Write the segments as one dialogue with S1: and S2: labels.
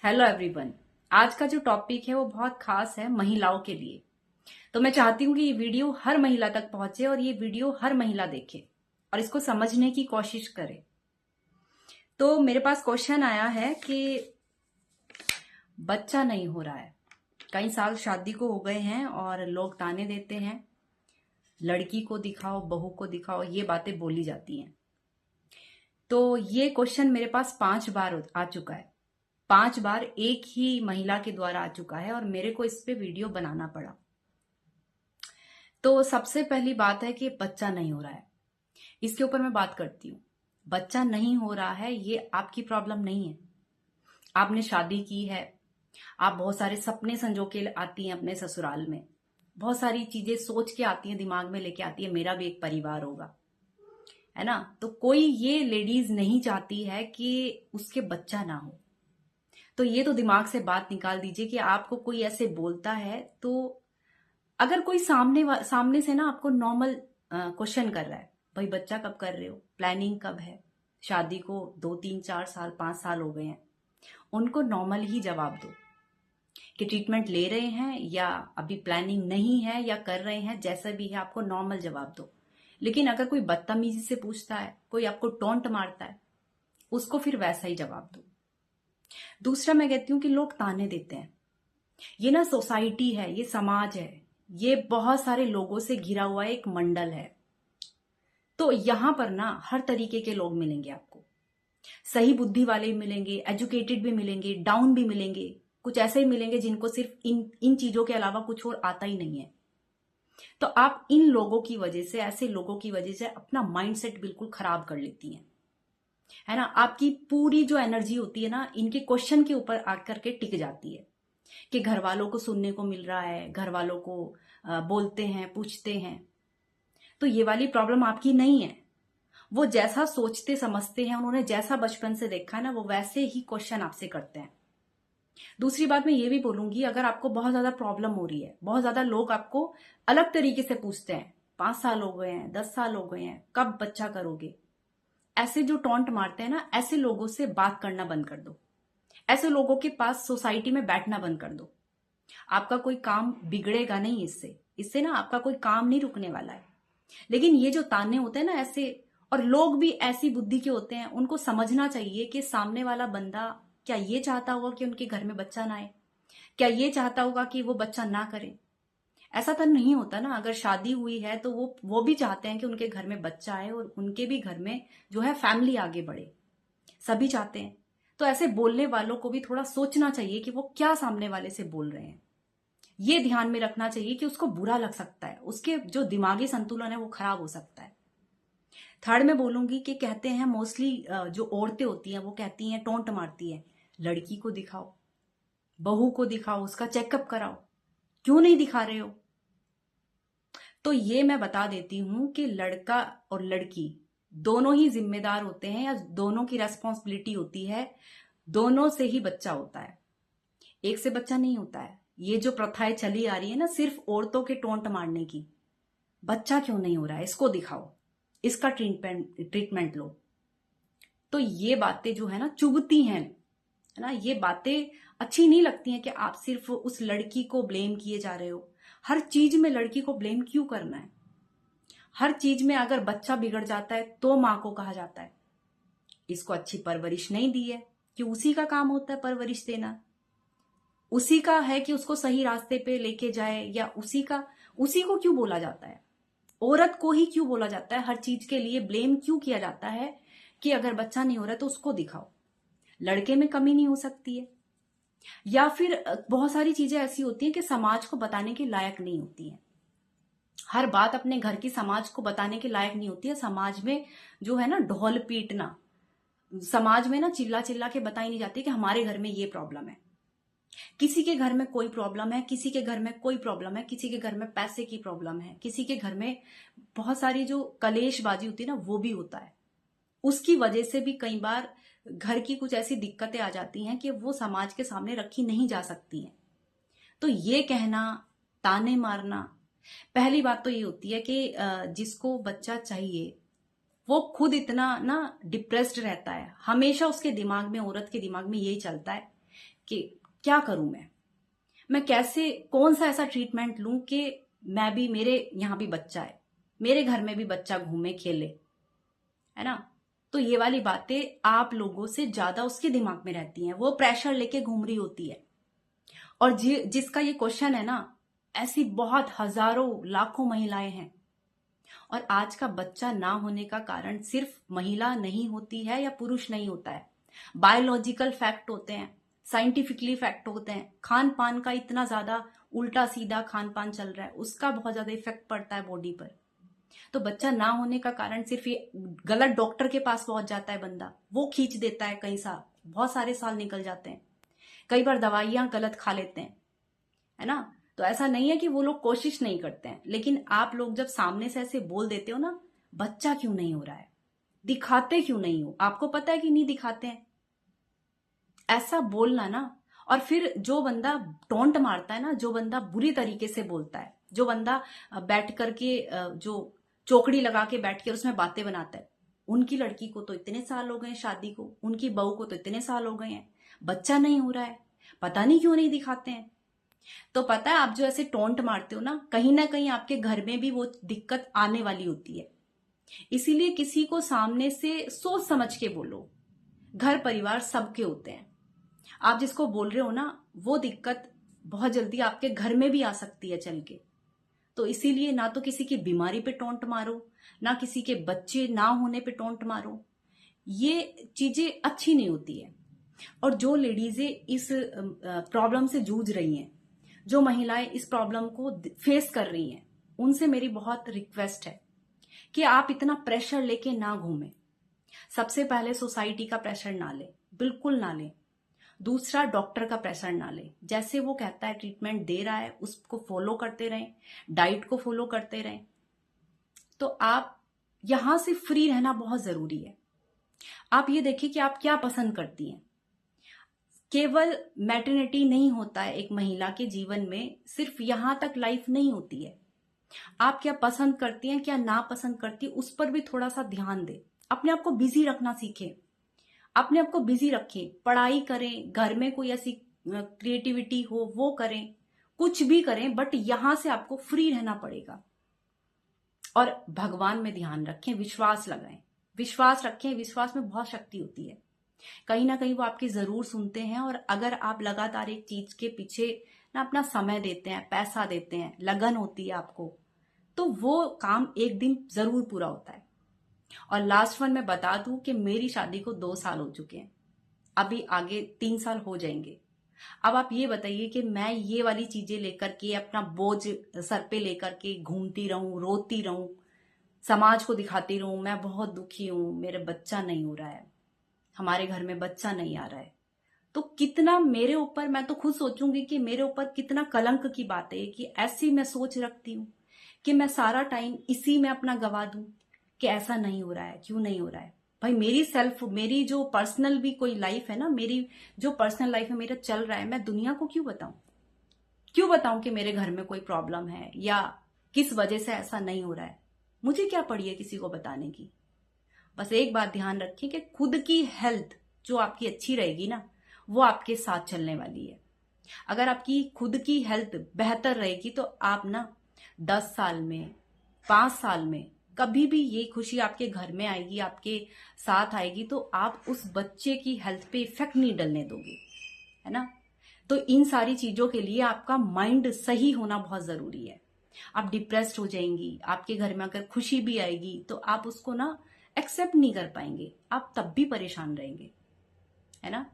S1: Hello everyone. आज का जो टॉपिक है वो बहुत खास है महिलाओं के लिए। तो मैं चाहती हूँ कि ये वीडियो हर महिला तक पहुंचे और ये वीडियो हर महिला देखे और इसको समझने की कोशिश करे। तो मेरे पास क्वेश्चन आया है कि बच्चा नहीं हो रहा है, कई साल शादी को हो गए हैं और लोग ताने देते हैं, लड़की को दिखाओ, बहू को दिखाओ, ये बातें बोली जाती हैं। तो ये क्वेश्चन मेरे पास 5 बार आ चुका है। 5 बार एक ही महिला के द्वारा आ चुका है और मेरे को इस पे वीडियो बनाना पड़ा। तो सबसे पहली बात है कि बच्चा नहीं हो रहा है, इसके ऊपर मैं बात करती हूँ। बच्चा नहीं हो रहा है ये आपकी प्रॉब्लम नहीं है। आपने शादी की है, आप बहुत सारे सपने संजो के आती हैं अपने ससुराल में, बहुत सारी चीजें सोच के आती हैं, दिमाग में लेके आती है मेरा भी एक परिवार होगा, है ना। तो कोई ये लेडीज नहीं चाहती है कि उसके बच्चा ना हो। तो ये तो दिमाग से बात निकाल दीजिए कि आपको कोई ऐसे बोलता है तो अगर कोई सामने से ना आपको नॉर्मल क्वेश्चन कर रहा है, भाई बच्चा कब कर रहे हो, प्लानिंग कब है, शादी को 2 3 4 साल 5 साल हो गए हैं, उनको नॉर्मल ही जवाब दो कि ट्रीटमेंट ले रहे हैं या अभी प्लानिंग नहीं है या कर रहे हैं, जैसा भी है आपको नॉर्मल जवाब दो। लेकिन अगर कोई बदतमीजी से पूछता है, कोई आपको टोंट मारता है, उसको फिर वैसा ही जवाब दो। दूसरा मैं कहती हूँ कि लोग ताने देते हैं, ये ना सोसाइटी है, ये समाज है, ये बहुत सारे लोगों से घिरा हुआ एक मंडल है। तो यहां पर ना हर तरीके के लोग मिलेंगे आपको, सही बुद्धि वाले भी मिलेंगे, एजुकेटेड भी मिलेंगे, डाउन भी मिलेंगे, कुछ ऐसे ही मिलेंगे जिनको सिर्फ इन इन चीजों के अलावा कुछ और आता ही नहीं है। तो आप इन लोगों की वजह से, ऐसे लोगों की वजह से अपना माइंडसेट बिल्कुल खराब कर लेती हैं, है ना। आपकी पूरी जो एनर्जी होती है ना इनके क्वेश्चन के ऊपर आकर के टिक जाती है कि घर वालों को सुनने को मिल रहा है, घर वालों को बोलते हैं, पूछते हैं। तो ये वाली प्रॉब्लम आपकी नहीं है। वो जैसा सोचते समझते हैं, उन्होंने जैसा बचपन से देखा है ना, वो वैसे ही क्वेश्चन आपसे करते हैं। दूसरी बात मैं ये भी बोलूंगी, अगर आपको बहुत ज्यादा प्रॉब्लम हो रही है, बहुत ज्यादा लोग आपको अलग तरीके से पूछते हैं, 5 साल हो गए हैं, 10 साल हो गए हैं, कब बच्चा करोगे, ऐसे जो टॉन्ट मारते हैं ना, ऐसे लोगों से बात करना बंद कर दो। ऐसे लोगों के पास सोसाइटी में बैठना बंद कर दो। आपका कोई काम बिगड़ेगा नहीं इससे, इससे ना आपका कोई काम नहीं रुकने वाला है। लेकिन ये जो ताने होते हैं ना ऐसे, और लोग भी ऐसी बुद्धि के होते हैं, उनको समझना चाहिए कि सामने वाला बंदा क्या ये चाहता होगा कि उनके घर में बच्चा ना आए, क्या ये चाहता होगा कि वो बच्चा ना करे। ऐसा तो नहीं होता ना। अगर शादी हुई है तो वो भी चाहते हैं कि उनके घर में बच्चा आए और उनके भी घर में जो है फैमिली आगे बढ़े, सभी चाहते हैं। तो ऐसे बोलने वालों को भी थोड़ा सोचना चाहिए कि वो क्या सामने वाले से बोल रहे हैं। ये ध्यान में रखना चाहिए कि उसको बुरा लग सकता है, उसके जो दिमागी संतुलन है वो खराब हो सकता है। थर्ड में बोलूंगी कि कहते हैं मोस्टली जो औरतें होती हैं वो कहती हैं, टोंट मारती है, लड़की को दिखाओ, बहू को दिखाओ, उसका चेकअप कराओ, क्यों नहीं दिखा रहे हो। तो ये मैं बता देती हूं कि लड़का और लड़की दोनों ही जिम्मेदार होते हैं, या दोनों की रेस्पॉन्सिबिलिटी होती है, दोनों से ही बच्चा होता है, एक से बच्चा नहीं होता है। ये जो प्रथाएं चली आ रही है ना सिर्फ औरतों के टोंट मारने की, बच्चा क्यों नहीं हो रहा है, इसको दिखाओ, इसका ट्रीटमेंट लो। तो ये बातें जो है ना चुभती हैं, है ना। ये बातें अच्छी नहीं लगती हैं कि आप सिर्फ उस लड़की को ब्लेम किए जा रहे हो। हर चीज में लड़की को ब्लेम क्यों करना है। हर चीज में अगर बच्चा बिगड़ जाता है तो माँ को कहा जाता है इसको अच्छी परवरिश नहीं दी है, कि उसी का काम होता है परवरिश देना, उसी का है कि उसको सही रास्ते पे लेके जाए, या उसी को क्यों बोला जाता है, औरत को ही क्यों बोला जाता है, हर चीज के लिए ब्लेम क्यों किया जाता है कि अगर बच्चा नहीं हो रहा है तो उसको दिखाओ, लड़के में कमी नहीं हो सकती है। या फिर बहुत सारी चीजें ऐसी होती हैं कि समाज को बताने के लायक नहीं होती है। हर बात अपने घर की समाज को बताने के लायक नहीं होती है। समाज में जो है ना ढोल पीटना, समाज में ना चिल्ला चिल्ला के बताई नहीं जाती कि हमारे घर में ये प्रॉब्लम है, किसी के घर में कोई प्रॉब्लम है, किसी के घर में कोई प्रॉब्लम है, किसी के घर में पैसे की प्रॉब्लम है, किसी के घर में बहुत सारी जो कलेशबाजी होती है ना वो भी होता है। उसकी वजह से भी कई बार घर की कुछ ऐसी दिक्कतें आ जाती हैं कि वो समाज के सामने रखी नहीं जा सकती हैं। तो ये कहना, ताने मारना, पहली बात तो ये होती है कि जिसको बच्चा चाहिए वो खुद इतना ना डिप्रेस्ड रहता है, हमेशा उसके दिमाग में, औरत के दिमाग में यही चलता है कि क्या करूं मैं कैसे, कौन सा ऐसा ट्रीटमेंट लूं कि मैं भी, मेरे यहाँ भी बच्चा है, मेरे घर में भी बच्चा घूमे खेले, है ना। तो ये वाली बातें आप लोगों से ज्यादा उसके दिमाग में रहती हैं, वो प्रेशर लेके घूम रही होती है। और जिसका ये क्वेश्चन है ना, ऐसी बहुत हजारों लाखों महिलाएं हैं। और आज का बच्चा ना होने का कारण सिर्फ महिला नहीं होती है या पुरुष नहीं होता है, बायोलॉजिकल फैक्ट होते हैं, साइंटिफिकली फैक्ट होते हैं। खान पान का इतना ज्यादा उल्टा सीधा खान पान चल रहा है, उसका बहुत ज्यादा इफेक्ट पड़ता है बॉडी पर। तो बच्चा ना होने का कारण सिर्फ ये, गलत डॉक्टर के पास पहुंच जाता है बंदा, वो खींच देता है, कई साल, बहुत सारे साल निकल जाते हैं। कई बार दवाइयां गलत खा लेते हैं, है ना। तो ऐसा नहीं है कि वो लोग कोशिश नहीं करते हैं, लेकिन आप लोग जब सामने से ऐसे बोल देते हो ना, बच्चा क्यों नहीं हो रहा है, दिखाते क्यों नहीं हो, आपको पता है कि नहीं दिखाते हैं, ऐसा बोलना ना। और फिर जो बंदा टोंट मारता है ना, जो बंदा बुरी तरीके से बोलता है, जो बंदा बैठ करके जो चौकड़ी लगा के बैठ के उसमें बातें बनाता है, उनकी लड़की को तो इतने साल हो गए शादी को, उनकी बहू को तो इतने साल हो गए हैं, बच्चा नहीं हो रहा है, पता नहीं क्यों नहीं दिखाते हैं। तो पता है, आप जो ऐसे टोंट मारते हो ना कहीं आपके घर में भी वो दिक्कत आने वाली होती है। इसीलिए किसी को सामने से सोच समझ के बोलो। घर परिवार सबके होते हैं, आप जिसको बोल रहे हो ना, वो दिक्कत बहुत जल्दी आपके घर में भी आ सकती है चल के। तो इसीलिए ना तो किसी की बीमारी पे टोंट मारो, ना किसी के बच्चे ना होने पे टोंट मारो, ये चीजें अच्छी नहीं होती है। और जो लेडीजें इस प्रॉब्लम से जूझ रही हैं, जो महिलाएं इस प्रॉब्लम को फेस कर रही हैं, उनसे मेरी बहुत रिक्वेस्ट है कि आप इतना प्रेशर लेके ना घूमें। सबसे पहले सोसाइटी का प्रेशर ना ले, बिल्कुल ना ले। दूसरा, डॉक्टर का प्रेशर ना ले, जैसे वो कहता है ट्रीटमेंट दे रहा है उसको फॉलो करते रहें, डाइट को फॉलो करते रहें। तो आप यहां से फ्री रहना बहुत जरूरी है। आप ये देखिए कि आप क्या पसंद करती हैं। केवल मैटरनिटी नहीं होता है एक महिला के जीवन में, सिर्फ यहां तक लाइफ नहीं होती है। आप क्या पसंद करती हैं, क्या ना पसंद करती है, उस पर भी थोड़ा सा ध्यान दें। अपने आप को बिजी रखना सीखें, अपने आप को बिजी रखें, पढ़ाई करें, घर में कोई ऐसी क्रिएटिविटी हो वो करें, कुछ भी करें, बट यहां से आपको फ्री रहना पड़ेगा। और भगवान में ध्यान रखें, विश्वास लगाएं, विश्वास रखें, विश्वास में बहुत शक्ति होती है। कहीं ना कहीं वो आपकी जरूर सुनते हैं। और अगर आप लगातार एक चीज के पीछे ना अपना समय देते हैं, पैसा देते हैं, लगन होती है आपको, तो वो काम एक दिन जरूर पूरा होता है। और लास्ट वन मैं बता दूं कि मेरी शादी को 2 साल हो चुके हैं, अभी आगे 3 साल हो जाएंगे। अब आप ये बताइए कि मैं ये वाली चीजें लेकर के, अपना बोझ सर पे लेकर के घूमती रहूं, रोती रहूं, समाज को दिखाती रहूं मैं बहुत दुखी हूं, मेरे बच्चा नहीं हो रहा है, हमारे घर में बच्चा नहीं आ रहा है, तो कितना मेरे ऊपर, मैं तो खुद सोचूंगी कि मेरे ऊपर कितना कलंक की बात है कि ऐसी मैं सोच रखती हूँ कि मैं सारा टाइम इसी में अपना गवा दूं कि ऐसा नहीं हो रहा है, क्यों नहीं हो रहा है। भाई मेरी जो पर्सनल भी कोई लाइफ है ना, मेरी जो पर्सनल लाइफ है मेरा चल रहा है, मैं दुनिया को क्यों बताऊं कि मेरे घर में कोई प्रॉब्लम है या किस वजह से ऐसा नहीं हो रहा है। मुझे क्या पड़ी है किसी को बताने की। बस एक बात ध्यान रखिए कि खुद की हेल्थ जो आपकी अच्छी रहेगी ना, वो आपके साथ चलने वाली है। अगर आपकी खुद की हेल्थ बेहतर रहेगी तो आप ना 10 साल में, 5 साल में कभी भी ये खुशी आपके घर में आएगी, आपके साथ आएगी, तो आप उस बच्चे की हेल्थ पे इफेक्ट नहीं डलने दोगे, है ना। तो इन सारी चीजों के लिए आपका माइंड सही होना बहुत जरूरी है। आप डिप्रेस्ड हो जाएंगी, आपके घर में अगर खुशी भी आएगी तो आप उसको ना एक्सेप्ट नहीं कर पाएंगे, आप तब भी परेशान रहेंगे, है ना।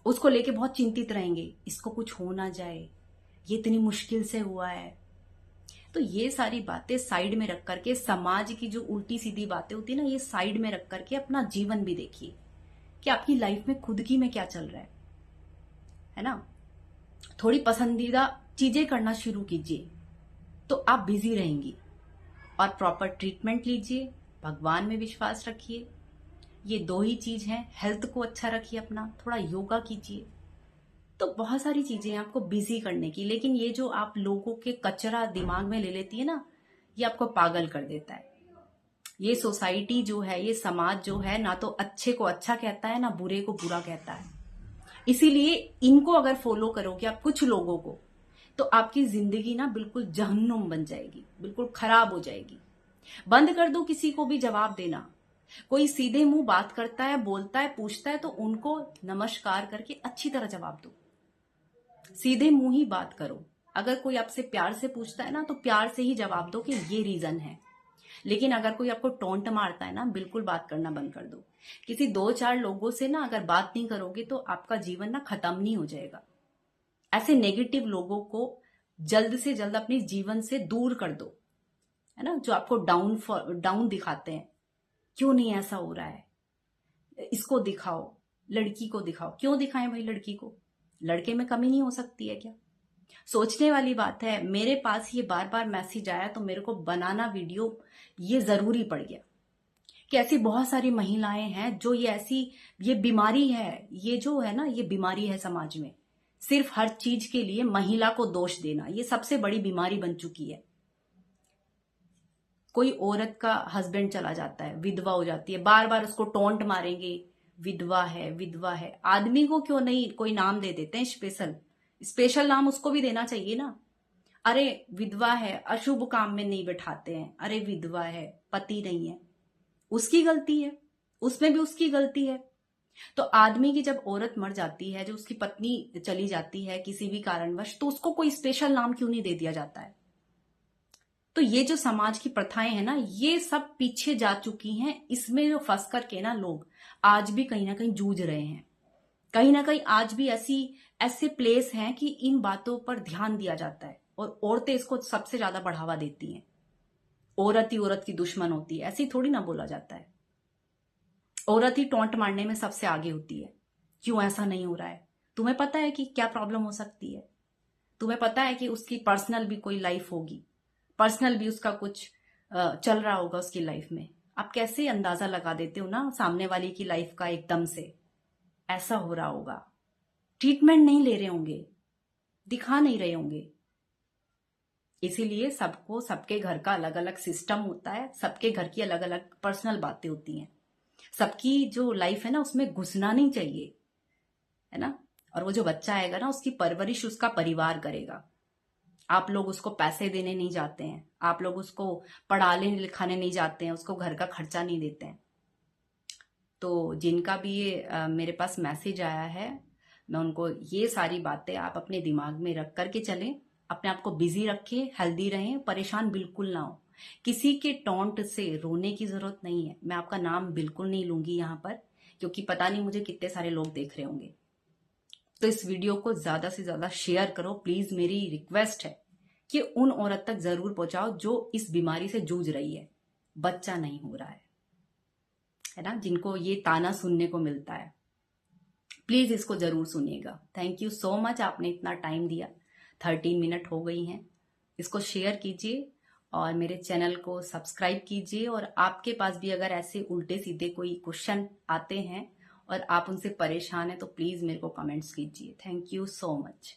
S1: उसको लेके बहुत चिंतित रहेंगे, इसको कुछ हो ना जाए, ये इतनी मुश्किल से हुआ है। तो ये सारी बातें साइड में रख करके, समाज की जो उल्टी सीधी बातें होती है ना, ये साइड में रख करके अपना जीवन भी देखिए कि आपकी लाइफ में खुद की में क्या चल रहा है ना। थोड़ी पसंदीदा चीजें करना शुरू कीजिए तो आप बिजी रहेंगी। और प्रॉपर ट्रीटमेंट लीजिए, भगवान में विश्वास रखिए, ये 2 ही चीज हैं। हेल्थ को अच्छा रखिए अपना, थोड़ा योगा कीजिए, तो बहुत सारी चीजें हैं आपको बिजी करने की। लेकिन ये जो आप लोगों के कचरा दिमाग में ले लेती है ना, ये आपको पागल कर देता है। ये सोसाइटी जो है, ये समाज जो है, ना तो अच्छे को अच्छा कहता है, ना बुरे को बुरा कहता है। इसीलिए इनको अगर फॉलो करोगे आप कुछ लोगों को, तो आपकी जिंदगी ना बिल्कुल जहन्नुम बन जाएगी, बिल्कुल खराब हो जाएगी। बंद कर दो किसी को भी जवाब देना। कोई सीधे मुंह बात करता है, बोलता है, पूछता है, तो उनको नमस्कार करके अच्छी तरह जवाब दो। सीधे मुंह ही बात करो। अगर कोई आपसे प्यार से पूछता है ना, तो प्यार से ही जवाब दो कि ये रीजन है। लेकिन अगर कोई आपको टोंट मारता है ना, बिल्कुल बात करना बंद कर दो। किसी 2-4 लोगों से ना अगर बात नहीं करोगे तो आपका जीवन ना खत्म नहीं हो जाएगा। ऐसे नेगेटिव लोगों को जल्द से जल्द अपने जीवन से दूर कर दो, है ना, जो आपको डाउन दिखाते हैं। क्यों नहीं ऐसा हो रहा है, इसको दिखाओ, लड़की को दिखाओ। क्यों दिखाएं भाई लड़की को? लड़के में कमी नहीं हो सकती है क्या? सोचने वाली बात है। मेरे पास ये बार बार मैसेज आया तो मेरे को बनाना वीडियो ये जरूरी पड़ गया कि ऐसी बहुत सारी महिलाएं हैं जो ये बीमारी है, ये जो है ना, ये बीमारी है समाज में। सिर्फ हर चीज के लिए महिला को दोष देना, ये सबसे बड़ी बीमारी बन चुकी है। कोई औरत का हस्बैंड चला जाता है, विधवा हो जाती है, बार बार उसको टोंट मारेंगे, विधवा है, विधवा है। आदमी को क्यों नहीं कोई नाम दे देते हैं स्पेशल नाम उसको भी देना चाहिए ना। अरे विधवा है, अशुभ काम में नहीं बैठाते हैं। अरे विधवा है, पति नहीं है, उसकी गलती है, उसमें भी उसकी गलती है। तो आदमी की जब औरत मर जाती है, जो उसकी पत्नी चली जाती है किसी भी कारणवश, तो उसको कोई स्पेशल नाम क्यों नहीं दे दिया जाता है? तो ये जो समाज की प्रथाएं हैं ना, ये सब पीछे जा चुकी हैं। इसमें जो फंस करके ना लोग आज भी कहीं ना कहीं जूझ रहे हैं। कहीं ना कहीं आज भी ऐसे प्लेस हैं कि इन बातों पर ध्यान दिया जाता है और औरतें इसको सबसे ज्यादा बढ़ावा देती हैं। औरत ही औरत की दुश्मन होती है, ऐसे ही थोड़ी ना बोला जाता है। औरत ही टोंट मारने में सबसे आगे होती है। क्यों ऐसा नहीं हो रहा है? तुम्हें पता है कि क्या प्रॉब्लम हो सकती है? तुम्हें पता है कि उसकी पर्सनल भी कोई लाइफ होगी, पर्सनल भी उसका कुछ चल रहा होगा उसकी लाइफ में। आप कैसे अंदाजा लगा देते हो ना सामने वाली की लाइफ का? एकदम से ऐसा हो रहा होगा, ट्रीटमेंट नहीं ले रहे होंगे, दिखा नहीं रहे होंगे। इसीलिए सबको सबके घर का अलग अलग सिस्टम होता है, सबके घर की अलग अलग पर्सनल बातें होती हैं। सबकी जो लाइफ है ना, उसमें घुसना नहीं चाहिए, है ना। और वो जो बच्चा आएगा ना, उसकी परवरिश उसका परिवार करेगा। आप लोग उसको पैसे देने नहीं जाते हैं, आप लोग उसको पढ़ाने लिखाने नहीं जाते हैं, उसको घर का खर्चा नहीं देते हैं। तो जिनका भी ये मेरे पास मैसेज आया है, मैं उनको ये सारी बातें आप अपने दिमाग में रख करके चलें। अपने आप को बिजी रखें, हेल्दी रहें, परेशान बिल्कुल ना हो। किसी के टॉन्ट से रोने की जरूरत नहीं है। मैं आपका नाम बिल्कुल नहीं लूंगी यहाँ पर, क्योंकि पता नहीं मुझे कितने सारे लोग देख रहे होंगे। तो इस वीडियो को ज्यादा से ज्यादा शेयर करो प्लीज। मेरी रिक्वेस्ट है कि उन औरत तक जरूर पहुंचाओ जो इस बीमारी से जूझ रही है, बच्चा नहीं हो रहा है ना, जिनको ये ताना सुनने को मिलता है। प्लीज इसको जरूर सुनिएगा। थैंक यू सो मच, आपने इतना टाइम दिया। 13 मिनट हो गई हैं। इसको शेयर कीजिए और मेरे चैनल को सब्सक्राइब कीजिए। और आपके पास भी अगर ऐसे उल्टे सीधे कोई क्वेश्चन आते हैं और आप उनसे परेशान हैं, तो प्लीज मेरे को कमेंट्स कीजिए। Thank you so much.